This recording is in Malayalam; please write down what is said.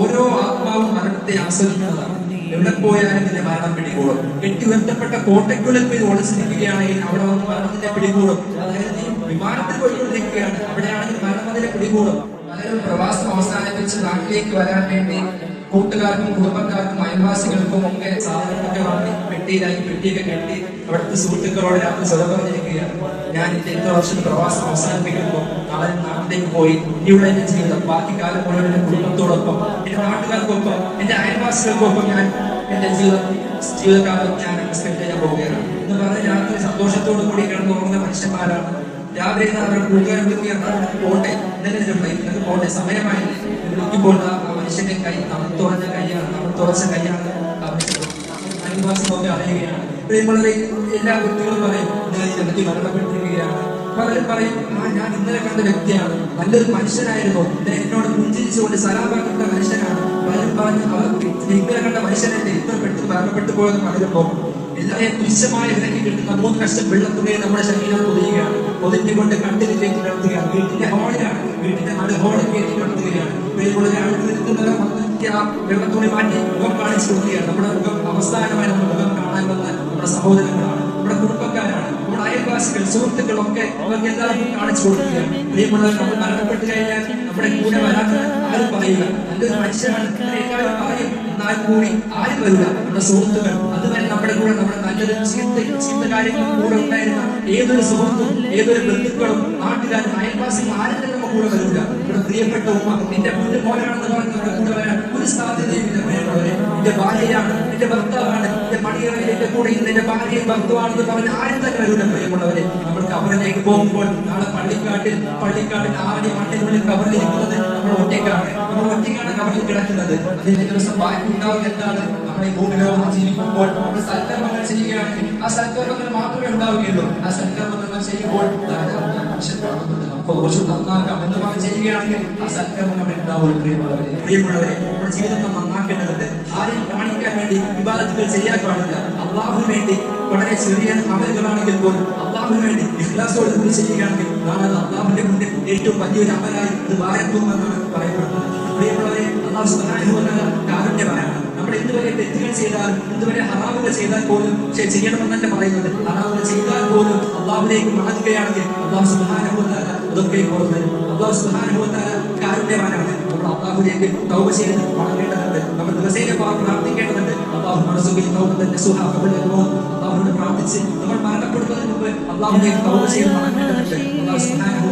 ഓരോ ആത്മാവും മരണത്തെ ആസ്വദിക്കുന്നതാണ്. എവിടെ പോയാലും ഇതിന്റെ മരണം പിടികൂടും. കെട്ടിയുയർത്തപ്പെട്ട കോട്ടയ്ക്കുള്ളിൽ പോയി ഒളിച്ചിരിക്കുകയാണെങ്കിൽ അവിടെ വന്ന് മരണത്തിന്റെ പിടികൂടും. അതായത് വിമാനത്തിൽ പോയിക്കൊണ്ടിരിക്കുകയാണ്, അവിടെയാണെങ്കിൽ മരണം അതിനെ പിടികൂടും. പലരും പ്രവാസം അവസാനിപ്പിച്ച് നാട്ടിലേക്ക് വരാൻ വേണ്ടി കൂട്ടുകാർക്കും കുടുംബക്കാർക്കും അയൽവാസികൾക്കും ഒക്കെ സാധനങ്ങളൊക്കെ വാങ്ങി പെട്ടിയൊക്കെ കെട്ടി അവിടുത്തെ സുഹൃത്തുക്കളോട് രാത്രി സ്വതം പറഞ്ഞിരിക്കുകയാണ്. ഞാൻ എന്റെ 8 വർഷം പ്രവാസം അവസാനിപ്പിക്കുമ്പോൾ നാളെ നാട്ടിലേക്ക് പോയി ഇനിയുള്ള എന്റെ ജീവിതം ബാക്കി കാലം മുഴുവൻ എന്റെ കുടുംബത്തോടൊപ്പം, എന്റെ നാട്ടുകാർക്കൊപ്പം, എന്റെ അയൽവാസികൾക്കൊപ്പം ഞാൻ എന്റെ ജീവിതകാലം ഞാൻ സ്പെൻഡ് ചെയ്യാൻ പോവുകയാണ് എന്ന് പറഞ്ഞ് രാത്രി സന്തോഷത്തോടു കൂടി കിടന്നുറങ്ങുന്ന മനുഷ്യന്മാരാണ്. രാവിലെ അവരുടെ കൂട്ടുകാരെ വിളിക്കുകയാണ്, പോട്ടെ ഇന്നലെ പോട്ടെ സമയമായില്ലേ. വിളിക്കുമ്പോൾ ആ മനുഷ്യന്റെ കൈ തണുത്തുറച്ച കൈയാണ് അയൽവാസികളൊക്കെ അറിയുകയാണ്. പ്രിയമുള്ളവരെ, എല്ലാ വ്യക്തികളും പറയും ഇതിനെ പറ്റി മരണപ്പെട്ടിരിക്കുകയാണ്. പലരും പറയും ഞാൻ ഇന്നലെ കണ്ട വ്യക്തിയാണ്, നല്ലൊരു മനുഷ്യനായിരുന്നു, എന്നോട് പുഞ്ചിരിച്ചുകൊണ്ട് സലാമാക്കേണ്ട മനുഷ്യനാണ്. പലരും പറഞ്ഞു അവർക്ക് ഇന്നലെ കണ്ട മനുഷ്യനല്ലേ ഇത്ര പെട്ടെന്ന് മരണപ്പെട്ടു പോയെന്ന് പലരുമ്പോ എല്ലാവരെയും തുച്ഛമായ വിലക്ക് കിട്ടുന്ന 3 കഷ്ണം വെള്ളത്തുകയെ നമ്മുടെ ശരീരം പൊതിയുകയാണ്, പൊതിഞ്ഞുകൊണ്ട് കട്ടിലേക്ക് കിടത്തുകയാണ്. വീട്ടിന്റെ ഹോളിലാണ്, വീട്ടിന്റെ ഹോളിൽ കയറ്റി കിടത്തുകയാണ്. വെള്ളത്തുണി മാറ്റി മുഖം കാണിച്ചു കൊടുക്കുകയാണ്. നമ്മുടെ മുഖം അവസാനമായി നമ്മുടെ മുഖം കാണാൻ വന്ന നമ്മുടെ സഹോദരങ്ങളാണ്, നമ്മുടെ കുടുംബക്കാരാണ്, നമ്മുടെ അയൽവാസികൾ, സുഹൃത്തുക്കളൊക്കെ അവർക്ക് എല്ലാവർക്കും കാണിച്ചു കൊടുക്കുകയാണ്. പ്രിയമുള്ളവർ, നമ്മൾ മരണപ്പെട്ട് കഴിഞ്ഞാൽ നമ്മുടെ കൂടെ വരാത്ത ആരും പറയുക നല്ലൊരു മനുഷ്യനാണ് എല്ലാവരും പറയും, എന്നാൽ കൂടി ആരും വരില്ല. നമ്മുടെ സുഹൃത്തുക്കൾ അതുവരെ നമ്മുടെ കൂടെ നമ്മുടെ നല്ലൊരു ചീത്ത കാര്യങ്ങൾ കൂടെ ഉണ്ടായിരുന്ന ഏതൊരു സുഹൃത്തും ഏതൊരു ബന്ധുക്കളും നാട്ടുകാരും അയൽവാസികളും ആരും തന്നെ നമ്മുടെ കൂടെ വരില്ല. നമ്മുടെ പ്രിയപ്പെട്ട ഉമ്മ എന്റെ മുന്നിൽ മോനാണെന്ന് പറഞ്ഞ് നമ്മുടെ കൂടെ വരാൻ ഒരു സാധ്യതയും ഇല്ല. പ്രിയമുള്ളവരെ, എന്റെ ഭാര്യയാണ്, എന്റെ ഭർത്താവാണ്, എന്റെ മണിയറയിൽ എന്റെ കൂടെ ഇന്ന് എന്റെ ഭാര്യയും ഭർത്താവാണെന്ന് പറഞ്ഞ് ആരും തന്നെ വരില്ല. പ്രിയമുള്ളവരെ, നമ്മൾ കബറിലേക്ക് പോകുമ്പോൾ നാളെ പള്ളിക്കാട്ടിൽ ആടി മണ്ണിനുള്ളിൽ കബറിലിരിക്കുന്നത് നമ്മൾ ഒറ്റയ്ക്കാണ് കബറിൽ കിടക്കുന്നത്. അതിന്റെ ദിവസം ബാക്കി ഉണ്ടാവുക എന്താണ്? നമ്മൾ ഈ ഭൂമിലോകം ജീവിക്കുമ്പോൾ നമ്മൾ സൽക്കർമ്മങ്ങൾ ചെയ്യുകയാണെങ്കിൽ ആ സൽക്കർമ്മങ്ങൾ മാത്രമേ ഉണ്ടാവുകയുള്ളൂ. ആ സൽക്കർമ്മങ്ങൾ ചെയ്യുമ്പോൾ കുറച്ച് നന്നാക്കാം എന്ന് പറഞ്ഞ് ചെയ്യുകയാണെങ്കിൽ ആ സൽക്കർമ്മങ്ങൾ ഉണ്ടാവുള്ളൂ. പ്രിയമുള്ളവരെ, നമ്മുടെ ജീവിതത്തെ നന്നാക്കേണ്ടതുണ്ട്. ആരെയും കാണിക്കാൻ വേണ്ടി വിവാദത്തുകൾ ചെയ്യാൻ പാടില്ല. അള്ളാഹുവിന് വേണ്ടി വളരെ ചെറിയ അമലുകളാണെങ്കിൽ പോലും അള്ളാഹുവിന് വേണ്ടി ഇഖ്ലാസോട് കൂടി ചെയ്യുകയാണെങ്കിൽ നാളെ അള്ളാഹുവിന്റെ മുന്നിൽ ഏറ്റവും വലിയൊരു അമലായി ഇത് വാഴത്തുമെന്നാണ് പറയപ്പെടുന്നത്. പ്രിയമുള്ളവരെ, അള്ളാഹു സുബ്ഹാനഹു വ തആല കാരുണ്യവാനാണ്. നമ്മൾ എന്തുവരെ തെറ്റുകൾ ചെയ്താൽ, എന്തുവരെ ഹറാമുകൾ ചെയ്താൽ പോലും ചെയ്യണമെന്നല്ല പറയുന്നത്. ഹറാമുകൾ ചെയ്താൽ പോലും അള്ളാഹുവിലേക്ക് മടങ്ങുകയാണെങ്കിൽ അള്ളാഹു സുബ്ഹാനഹു വ തആല അതൊക്കെ ഓർമ്മ. അള്ളാഹു സുബ്ഹാനഹു വ തആല കാരുണ്യവാനാണ്. നമ്മൾ അള്ളാഹുവിലേക്ക് തൗബ ചെയ്ത് മടങ്ങേണ്ടതുണ്ട്. നമ്മൾ ദിവസേന പ്രാർത്ഥിക്കേണ്ടതുണ്ട്. അള്ളാഹുവിനോട് പ്രാർത്ഥിച്ച് നമ്മൾ മരണപ്പെടുന്നതിന് മുമ്പ് അള്ളാഹുവിലേക്ക് തൗബ ചെയ്ത് മടങ്ങേണ്ടതുണ്ട്. അള്ളാഹു സുബ്ഹാനഹു